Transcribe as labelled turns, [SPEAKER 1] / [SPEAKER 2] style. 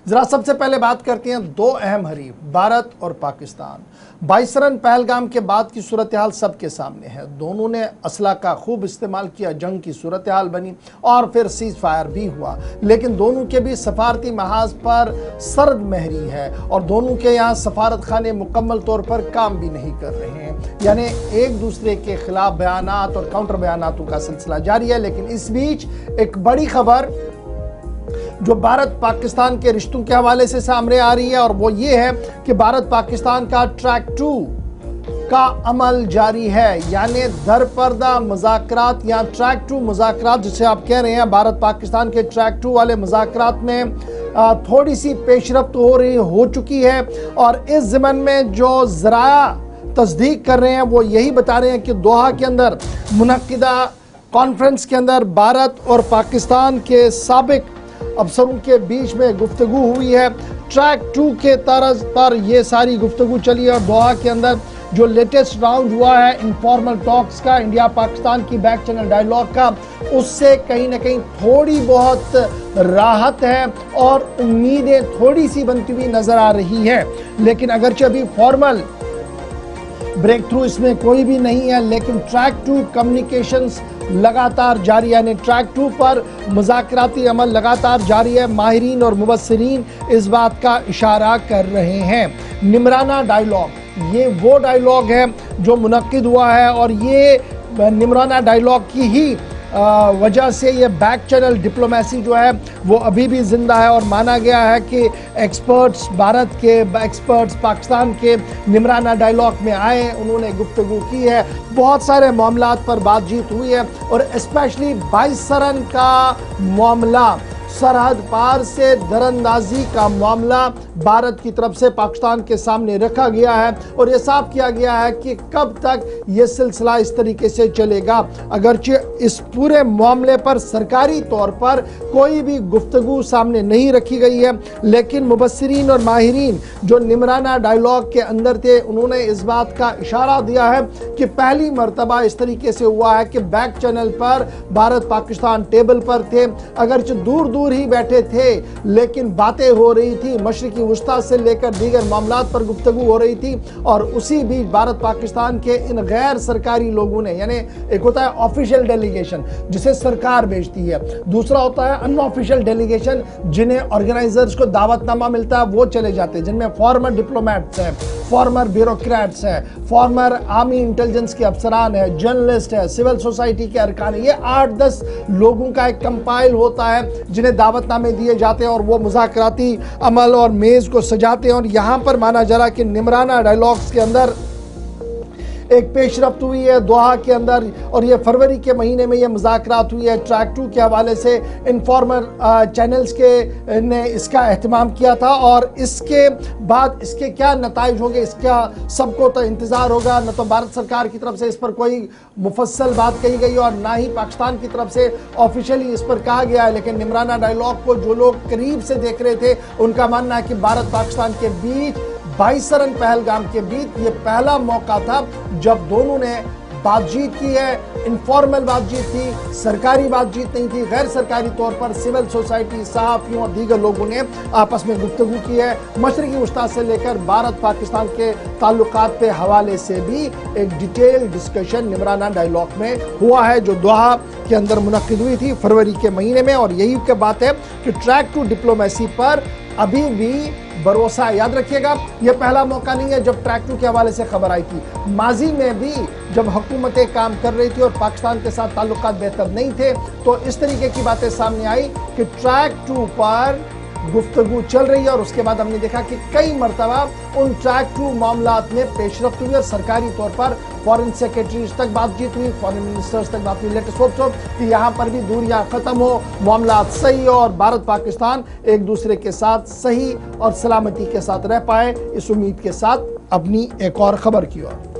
[SPEAKER 1] ذرا سب سے پہلے بات کرتے ہیں دو اہم حریف بھارت اور پاکستان۔ 22 رن پہلگام کے بعد کی صورتحال سب کے سامنے ہے۔ دونوں نے اسلحہ کا خوب استعمال کیا، جنگ کی صورتحال بنی اور پھر سیز فائر بھی ہوا، لیکن دونوں کے بھی سفارتی محاذ پر سرد مہری ہے اور دونوں کے یہاں سفارت خانے مکمل طور پر کام بھی نہیں کر رہے ہیں، یعنی ایک دوسرے کے خلاف بیانات اور کاؤنٹر بیاناتوں کا سلسلہ جاری ہے۔ لیکن اس بیچ ایک بڑی خبر جو بھارت پاکستان کے رشتوں کے حوالے سے سامنے آ رہی ہے اور وہ یہ ہے کہ بھارت پاکستان کا ٹریک 2 کا عمل جاری ہے، یعنی در پردہ مذاکرات یا ٹریک 2 مذاکرات جسے آپ کہہ رہے ہیں۔ بھارت پاکستان کے ٹریک 2 والے مذاکرات میں تھوڑی سی پیش رفت ہو چکی ہے اور اس ضمن میں جو ذرائع تصدیق کر رہے ہیں وہ یہی بتا رہے ہیں کہ دوحہ کے اندر منعقدہ کانفرنس کے اندر بھارت اور پاکستان کے سابق افسروں کے بیچ میں گفتگو ہوئی ہے۔ ٹریک 2 کے طرز پر یہ ساری گفتگو چلی ہے اور دوحہ کے اندر جو لیٹسٹ راؤنڈ ہوا ہے انفارمل ٹاکس کا، انڈیا پاکستان کی بیک چینل ڈائیلاگ کا، اس سے کہیں نہ کہیں تھوڑی بہت راحت ہے اور امیدیں تھوڑی سی بنتی ہوئی نظر آ رہی ہے۔ لیکن اگرچہ ابھی فارمل بریک تھرو اس میں کوئی بھی نہیں ہے، لیکن ٹریک 2 کمیونیکیشنز لگاتار جاری ہے، یعنی ٹریک 2 پر مذاکراتی عمل لگاتار جاری ہے۔ ماہرین اور مبصرین اس بات کا اشارہ کر رہے ہیں۔ نمرانہ ڈائیلاگ یہ وہ ڈائیلاگ ہے جو منعقد ہوا ہے اور یہ نمرانہ ڈائیلاگ کی ہی وجہ سے یہ بیک چینل ڈپلومیسی جو ہے وہ ابھی بھی زندہ ہے اور مانا گیا ہے کہ ایکسپرٹس بھارت کے ایکسپرٹس پاکستان کے نمرانہ ڈائیلاگ میں آئے، انہوں نے گفتگو کی ہے، بہت سارے معاملات پر بات چیت ہوئی ہے اور اسپیشلی 22 رن کا معاملہ، سرحد پار سے دراندازی کا معاملہ بھارت کی طرف سے پاکستان کے سامنے رکھا گیا ہے اور یہ صاف کیا گیا ہے کہ کب تک یہ سلسلہ اس طریقے سے چلے گا۔ اگرچہ اس پورے معاملے پر سرکاری طور پر کوئی بھی گفتگو سامنے نہیں رکھی گئی ہے، لیکن مبصرین اور ماہرین جو نمرانہ ڈائیلاگ کے اندر تھے انہوں نے اس بات کا اشارہ دیا ہے کہ پہلی مرتبہ اس طریقے سے ہوا ہے کہ بیک چینل پر بھارت پاکستان ٹیبل پر تھے، اگرچہ دور ہی بیٹھے تھے لیکن باتیں ہو رہی تھی، مشرقی وسطیٰ سے لے کر دیگر معاملات پر گفتگو ہو رہی تھی اور اسی بیچ بھارت پاکستان کے ان غیر سرکاری لوگوں نے، یعنی ایک ہوتا ہے آفیشل ڈیلیگیشن جسے سرکار بھیجتی ہے، دوسرا ہوتا ہے ان آفیشل ڈیلیگیشن جنہیں آرگنائزرز کو دعوت نامہ ملتا ہے وہ چلے جاتے ہیں، جن میں فارمر ڈپلومیٹس ہیں، فارمر بیوروکریٹس ہیں، فارمر آرمی انٹیلیجنس کے افسران ہیں، جرنلسٹ ہیں، سول سوسائٹی کے ارکان ہیں، یہ 8-10 لوگوں کا ایک کمپائل ہوتا ہے جنہیں دعوت نامے دیے جاتے ہیں اور وہ مذاکراتی عمل اور میز کو سجاتے ہیں۔ اور یہاں پر مانا جا رہا کہ نمرانہ ڈائیلاگز کے اندر ایک پیش رفت ہوئی ہے دوحہ کے اندر اور یہ فروری کے مہینے میں یہ مذاکرات ہوئی ہے۔ ٹریک 2 کے حوالے سے انفارمر چینلز نے اس کا اہتمام کیا تھا اور اس کے بعد اس کے کیا نتائج ہوں گے اس کا سب کو تو انتظار ہوگا۔ نہ تو بھارت سرکار کی طرف سے اس پر کوئی مفصل بات کہی گئی اور نہ ہی پاکستان کی طرف سے آفیشلی اس پر کہا گیا ہے، لیکن نمرانہ ڈائیلاگ کو جو لوگ قریب سے دیکھ رہے تھے ان کا ماننا ہے کہ بھارت پاکستان کے بیچ 22 رن پہلگام کے بیچ یہ پہلا موقع تھا جب دونوں نے بات چیت کی ہے، انفارمل بات چیت تھی، سرکاری بات چیت نہیں تھی، غیر سرکاری طور پر سول سوسائٹی، صحافیوں اور دیگر لوگوں نے آپس میں گفتگو کی ہے۔ مشرقی وسطیٰ سے لے کر بھارت پاکستان کے تعلقات کے حوالے سے بھی ایک ڈیٹیل ڈسکشن نمرانہ ڈائیلاگ میں ہوا ہے جو دوحہ کے اندر منعقد ہوئی تھی فروری کے مہینے میں، اور یہی کی بات ہے کہ ٹریک 2 ڈپلومیسی پر ابھی بھی بھروسہ ہے۔ یاد رکھیے گا یہ پہلا موقع نہیں ہے جب ٹریک 2 کے حوالے سے خبر آئی تھی، ماضی میں بھی جب حکومتیں کام کر رہی تھی اور پاکستان کے ساتھ تعلقات بہتر نہیں تھے تو اس طریقے کی باتیں سامنے آئی کہ ٹریک 2 پر گفتگو چل رہی ہے اور اس کے بعد ہم نے دیکھا کہ کئی مرتبہ ان ٹریک 2 معاملات میں پیش رفت ہوئی اور سرکاری طور پر فارن سیکریٹریز تک بات چیت ہوئی، فارن منسٹرز تک بات ہوئی۔ لیٹس ہوپ سو کہ یہاں پر بھی دوریاں ختم ہو، معاملات صحیح ہو اور بھارت پاکستان ایک دوسرے کے ساتھ صحیح اور سلامتی کے ساتھ رہ پائے، اس امید کے ساتھ اپنی ایک اور خبر کی اور